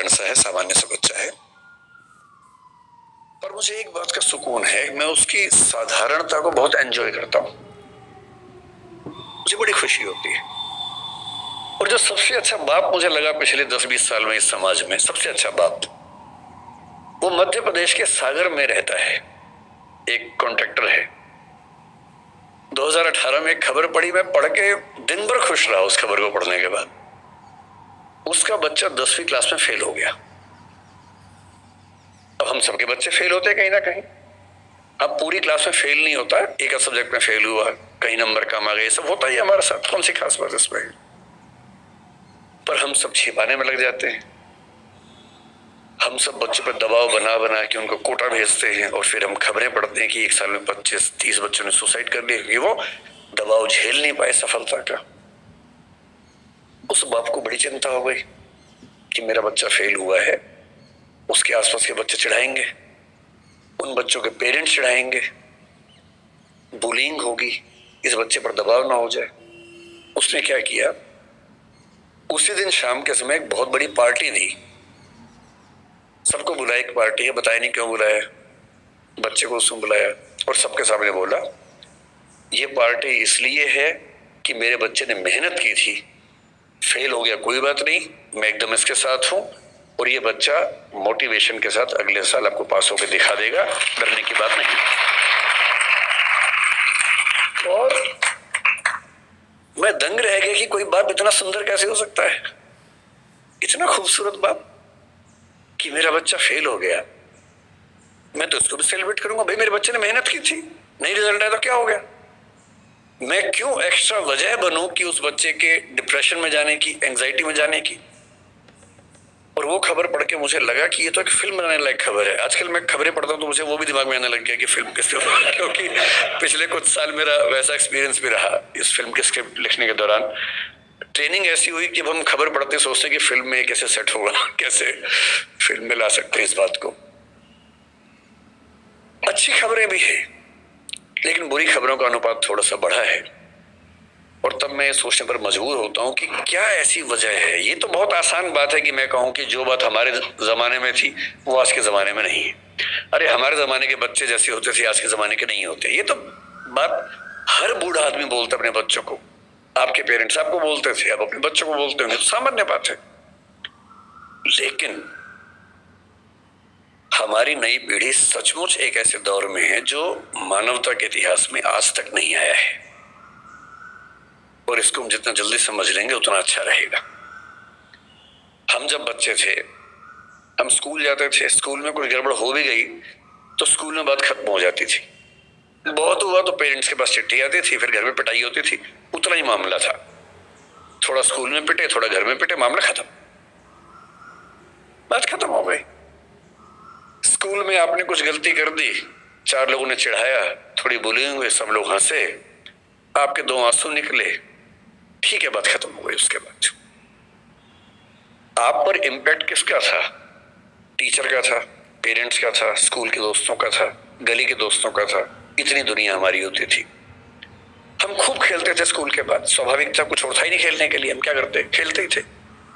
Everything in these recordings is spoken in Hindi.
सा है, सामान्य सा बच्चा है, पर मुझे एक बात का सुकून है, मैं उसकी साधारणता को बहुत एंजॉय करता हूं, मुझे बड़ी खुशी होती है। और जो सबसे अच्छा बाप मुझे लगा पिछले 10-20 साल में इस समाज में, सबसे अच्छा बाप, वो मध्य प्रदेश के सागर में रहता है, एक कॉन्ट्रैक्टर है। 2018 में एक खबर पढ़ी, मैं पढ़ के दिन भर खुश रहा। उस खबर को पढ़ने के बाद उसका बच्चा 10वीं क्लास में फेल हो गया। अब हम सबके बच्चे फेल होते हैं कहीं ना कहीं। अब पूरी क्लास में फेल नहीं होता, एक सब्जेक्ट में फेल हुआ, कहीं नंबर कम आ गए, सब होता ही हमारे साथ, कौन सी खास बात इसमें। पर हम सब छिपाने में लग जाते हैं। हम सब बच्चों पर दबाव बना बना के उनको कोटा भेजते हैं, और फिर हम खबरें पढ़ते हैं कि एक साल में 25-30 बच्चों ने सुसाइड कर लिया क्योंकि वो दबाव झेल नहीं पाए सफलता का। उस बाप को बड़ी चिंता हो गई कि मेरा बच्चा फेल हुआ है, उसके आसपास के बच्चे चिढ़ाएंगे, उन बच्चों के पेरेंट्स चिढ़ाएंगे, बुलिंग होगी, इस बच्चे पर दबाव ना हो जाए। उसने क्या किया, उसी दिन शाम के समय एक बहुत बड़ी पार्टी दी, सबको बुलाया, एक पार्टी है, बताया नहीं क्यों बुलाया, बच्चे को उसमें बुलाया और सबके सामने बोला, ये पार्टी इसलिए है कि मेरे बच्चे ने मेहनत की थी, फेल हो गया कोई बात नहीं, मैं एकदम इसके साथ हूं, और ये बच्चा मोटिवेशन के साथ अगले साल आपको पास होकर दिखा देगा, डरने की बात नहीं। और मैं दंग रह गया कि कोई बाप इतना सुंदर कैसे हो सकता है, इतना खूबसूरत बाप, कि मेरा बच्चा फेल हो गया, मैं तो इसको भी सेलिब्रेट करूंगा। भाई मेरे बच्चे ने मेहनत की थी, नहीं रिजल्ट आया तो क्या हो गया, मैं क्यों एक्स्ट्रा वजह बनूं कि उस बच्चे के डिप्रेशन में जाने की, एंजाइटी में जाने की। और वो खबर पढ़ के मुझे लगा कि ये तो एक फिल्म बनाने लायक खबर है। आजकल मैं खबरें पढ़ता हूं तो मुझे वो भी दिमाग में आने लग गया कि फिल्म किसके ऊपर, क्योंकि पिछले कुछ साल मेरा वैसा एक्सपीरियंस भी रहा इस फिल्म के स्क्रिप्ट लिखने के दौरान। ट्रेनिंग ऐसी हुई कि हम खबर पढ़ते सोचते कि फिल्म में कैसे सेट होगा, कैसे फिल्म में ला सकते हैं इस बात को। अच्छी खबरें भी है, लेकिन बुरी खबरों का अनुपात थोड़ा सा बढ़ा है, और तब मैं सोचने पर मजबूर होता हूं कि क्या ऐसी वजह है। ये तो बहुत आसान बात है कि मैं कहूं कि जो बात हमारे जमाने में थी वो आज के जमाने में नहीं है। अरे हमारे जमाने के बच्चे जैसे होते थे आज के जमाने के नहीं होते, ये तो बात हर बूढ़ा आदमी बोलता अपने बच्चों को। आपके पेरेंट्स आपको बोलते थे, आप अपने बच्चों को बोलते होंगे, तो सामान्य बात है। लेकिन हमारी नई पीढ़ी सचमुच एक ऐसे दौर में है जो मानवता के इतिहास में आज तक नहीं आया है, और इसको हम जितना जल्दी समझ लेंगे उतना अच्छा रहेगा। हम जब बच्चे थे, हम स्कूल जाते थे, स्कूल में कोई गड़बड़ हो भी गई तो स्कूल में बात खत्म हो जाती थी। बहुत हुआ तो पेरेंट्स के पास चिट्ठी आती थी, फिर घर में पिटाई होती थी, उतना ही मामला था। थोड़ा स्कूल में पिटे, थोड़ा घर में पिटे, मामला खत्म, बात खत्म हो गई। स्कूल में आपने कुछ गलती कर दी, 4 लोगों ने चिढ़ाया, थोड़ी बुलिंग हुई, सब लोग हंसे, आपके 2 आंसू निकले, ठीक है, बात खत्म हो गई। उसके बाद आप पर इम्पैक्ट किसका था? टीचर का था, पेरेंट्स का था, स्कूल के दोस्तों का था, गली के दोस्तों का था, इतनी दुनिया हमारी होती थी। हम खूब खेलते थे स्कूल के बाद, स्वाभाविक था, कुछ और था ही नहीं खेलने के लिए। हम क्या करते, खेलते ही थे।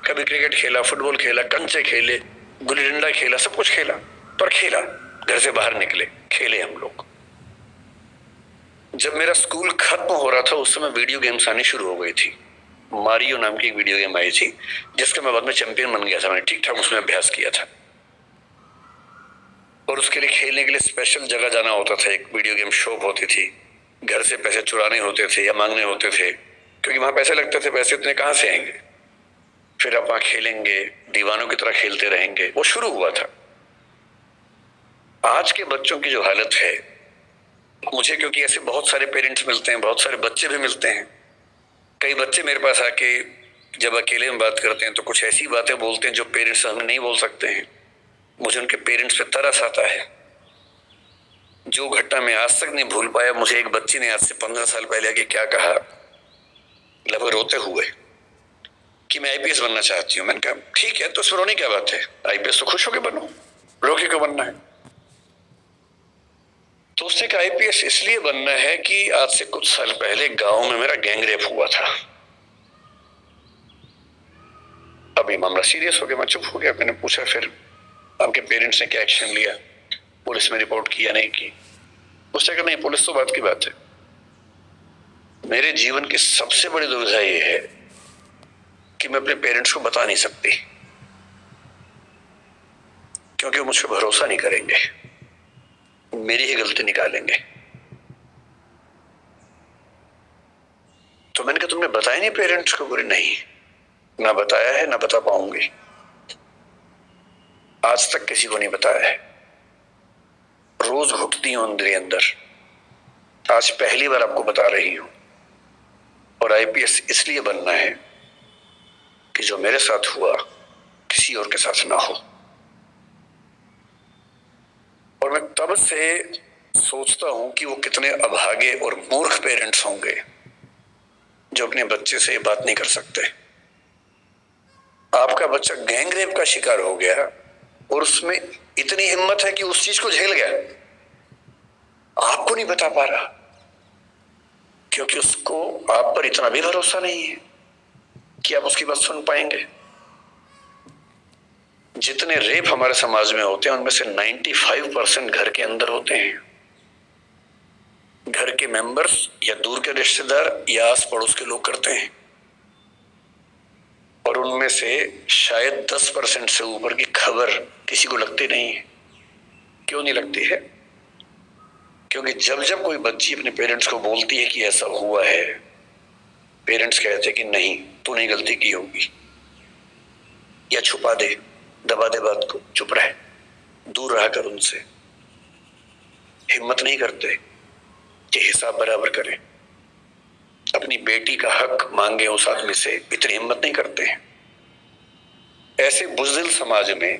कभी क्रिकेट खेला, फुटबॉल खेला, कंचे खेले, गुल्ली डंडा खेला, सब कुछ खेला, पर खेला, घर से बाहर निकले, खेले हम लोग। जब मेरा स्कूल खत्म हो रहा था उस समय वीडियो गेम्स आनी शुरू हो गई थी। मारियो नाम की एक वीडियो गेम आई थी जिसका मैं बाद में चैंपियन बन गया था, मैंने ठीक ठाक उसमें अभ्यास किया था। और उसके लिए खेलने के लिए स्पेशल जगह जाना होता था, एक वीडियो गेम शॉप होती थी, घर से पैसे चुराने होते थे या मांगने होते थे, क्योंकि वहां पैसे लगते थे, पैसे इतने कहां से आएंगे। फिर आप वहां खेलेंगे, दीवानों की तरह खेलते रहेंगे, वो शुरू हुआ था। आज के बच्चों की जो हालत है, मुझे क्योंकि ऐसे बहुत सारे पेरेंट्स मिलते हैं, बहुत सारे बच्चे भी मिलते हैं, कई बच्चे मेरे पास आके जब अकेले में बात करते हैं तो कुछ ऐसी बातें बोलते हैं जो पेरेंट्स हमें नहीं बोल सकते हैं। मुझे उनके पेरेंट्स पे तरस आता है। जो घटना मैं आज तक नहीं भूल पाया, मुझे एक बच्ची ने आज से 15 साल पहले आके क्या कहा, लगभग रोते हुए, कि मैं आईपीएस बनना चाहती हूँ। मैंने कहा ठीक है, तो इसमें रोने क्या बात है, आईपीएस तो खुश होकर बनो, रो के क्यों बनना है। तो उसने कहा आईपीएस इसलिए बनना है कि आज से कुछ साल पहले गांव में मेरा गैंग रेप हुआ था। अभी मामला सीरियस हो गया, मैं चुप हो गया। मैंने पूछा फिर आपके पेरेंट्स ने क्या एक्शन लिया, पुलिस में रिपोर्ट की या नहीं की? उसने कहा नहीं, पुलिस तो बात की बात है। मेरे जीवन की सबसे बड़ी दुविधा ये है कि मैं अपने पेरेंट्स को बता नहीं सकती, क्योंकि वो मुझ पर भरोसा नहीं करेंगे, मेरी ही गलती निकालेंगे। तो मैंने कहा तुमने बताया नहीं पेरेंट्स को? बोले नहीं, ना बताया है ना बता पाऊंगी, आज तक किसी को नहीं बताया है, रोज घुटती हूं अंदर ही अंदर, आज पहली बार आपको बता रही हूं। और आईपीएस इसलिए बनना है कि जो मेरे साथ हुआ किसी और के साथ ना हो। और मैं तब से सोचता हूं कि वो कितने अभागे और मूर्ख पेरेंट्स होंगे जो अपने बच्चे से बात नहीं कर सकते। आपका बच्चा गैंगरेप का शिकार हो गया और उसमें इतनी हिम्मत है कि उस चीज को झेल गया, आपको नहीं बता पा रहा, क्योंकि उसको आप पर इतना भी भरोसा नहीं है कि आप उसकी बात सुन पाएंगे। जितने रेप हमारे समाज में होते हैं उनमें से 95% घर के अंदर होते हैं, घर के मेंबर्स या दूर के रिश्तेदार या आस पड़ोस के लोग करते हैं। और उनमें से शायद 10% से ऊपर की खबर किसी को लगती नहीं है। क्यों नहीं लगती है? क्योंकि जब जब कोई बच्ची अपने पेरेंट्स को बोलती है कि ऐसा हुआ है, पेरेंट्स कहते हैं कि नहीं, तूने गलती की होगी, या छुपा दे, दबा दे बात को, चुप रहे, दूर रहा कर उनसे। हिम्मत नहीं करते कि हिसाब बराबर करें, अपनी बेटी का हक मांगे उस आदमी से, इतनी हिम्मत नहीं करते हैं। ऐसे बुज़दिल समाज में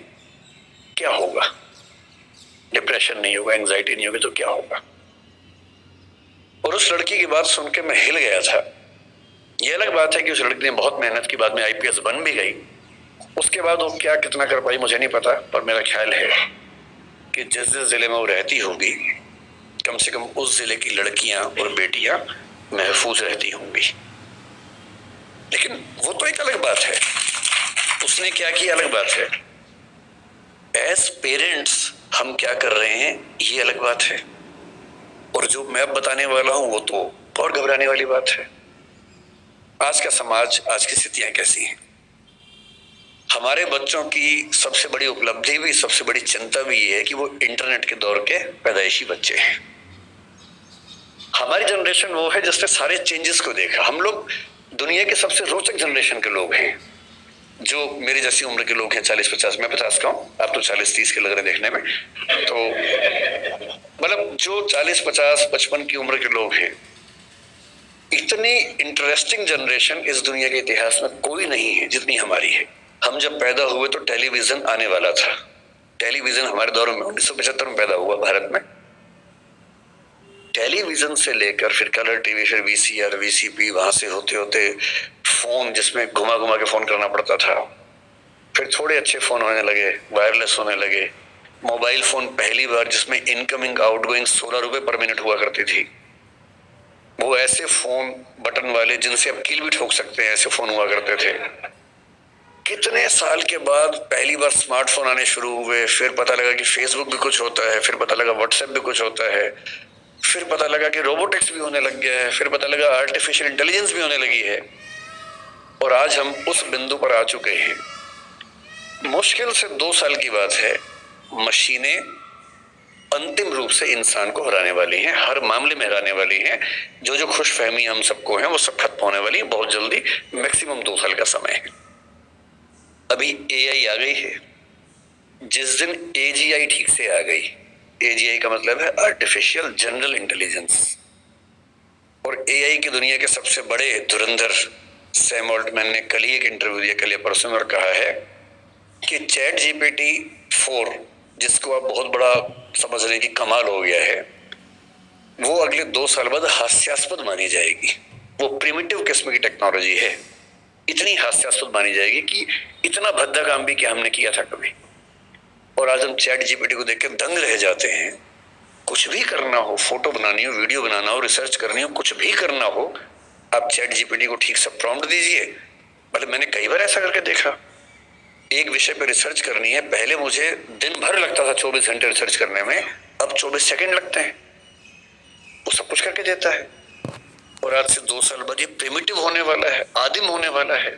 क्या होगा? डिप्रेशन नहीं होगा, एंजाइटी नहीं होगी तो क्या होगा? और उस लड़की की बात सुन के मैं हिल गया था। यह अलग बात है कि उस लड़की ने बहुत मेहनत की, बाद में आईपीएस बन भी गई। उसके बाद वो क्या कितना कर पाई मुझे नहीं पता, पर मेरा ख्याल है कि जिस जिस जिले में वो रहती होगी, कम से कम उस जिले की लड़कियां और बेटियां महफूज रहती होंगी। लेकिन वो तो एक अलग बात है, उसने क्या किया अलग बात है। एज पेरेंट्स हम क्या कर रहे हैं ये अलग बात है। और जो मैं अब बताने वाला हूं वो तो और घबराने वाली बात है। आज का समाज, आज की स्थितियां कैसी हैं? हमारे बच्चों की सबसे बड़ी उपलब्धि भी, सबसे बड़ी चिंता भी ये है कि वो इंटरनेट के दौर के पैदाइशी बच्चे हैं। हमारी जनरेशन वो है जिसने सारे चेंजेस को देखा। हम लोग दुनिया के सबसे रोचक जनरेशन के लोग हैं, जो मेरी जैसी उम्र के लोग हैं, 40-50। मैं 50 का हूं, आप तो 40-30 के लग रहे देखने में। तो मतलब जो 40-50-55 की उम्र के लोग हैं, इतनी इंटरेस्टिंग जनरेशन इस दुनिया के इतिहास में कोई नहीं है जितनी हमारी है। हम जब पैदा हुए तो टेलीविजन आने वाला था। टेलीविजन हमारे दौर में 1975 में पैदा हुआ भारत में। टेलीविजन से लेकर फिर कलर टीवी, फिर वीसीआर, वीसीपी, वहां से होते होते फोन जिसमें घुमा घुमा के फोन करना पड़ता था, फिर थोड़े अच्छे फोन होने लगे, वायरलेस होने लगे, मोबाइल फोन पहली बार जिसमें इनकमिंग आउटगोइंग 16 रुपए पर मिनट हुआ करती थी। वो ऐसे फोन बटन वाले जिनसे अब कील भी ठोक सकते हैं, ऐसे फोन हुआ करते थे। कितने साल के बाद पहली बार स्मार्टफोन आने शुरू हुए, फिर पता लगा कि फेसबुक भी कुछ होता है, फिर पता लगा व्हाट्सएप भी कुछ होता है, फिर पता लगा कि रोबोटिक्स भी होने लग गया है, फिर पता लगा आर्टिफिशियल इंटेलिजेंस भी होने लगी है। और आज हम उस बिंदु पर आ चुके हैं। मुश्किल से 2 साल की बात है, मशीनें अंतिम रूप से इंसान को हराने वाली हैं, हर मामले में हराने वाली हैं। जो जो खुशफहमी हम सबको है वो सब खत्म होने वाली है बहुत जल्दी, मैक्सिमम 2 साल का समय है। अभी एआई आ गई है, जिस दिन एजीआई ठीक से आ गई, एजीआई का मतलब है आर्टिफिशियल जनरल इंटेलिजेंस, और एआई की दुनिया के सबसे बड़े धुरंधर सैम ऑल्टमैन ने कल ही एक इंटरव्यू दिया, कल या परसों में, और कहा है कि चैट जीपीटी 4, जिसको आप बहुत बड़ा समझ रहे हैं कि कमाल हो गया है, वो अगले 2 साल बाद हास्यास्पद मानी जाएगी। वो प्रिमिटिव किस्म की टेक्नोलॉजी है, इतनी हास्यास्पद मानी जाएगी कि इतना भद्दा काम भी क्या हमने किया था कभी। और आज हम चैट जीपीटी को देख के दंग रह जाते हैं। कुछ भी करना हो, फोटो बनानी हो, वीडियो बनाना हो, रिसर्च करनी हो, कुछ भी करना हो, आप चैट जीपीटी को ठीक से प्रॉम्प्ट दीजिए। मतलब मैंने कई बार ऐसा करके देखा, एक विषय पर रिसर्च करनी है, पहले मुझे दिन भर लगता था 24 घंटे रिसर्च करने में, अब 24 सेकंड लगते हैं। वो सब कुछ करके देता है। और आज से 2 साल बाद ये प्रिमिटिव होने वाला है, आदिम होने वाला है।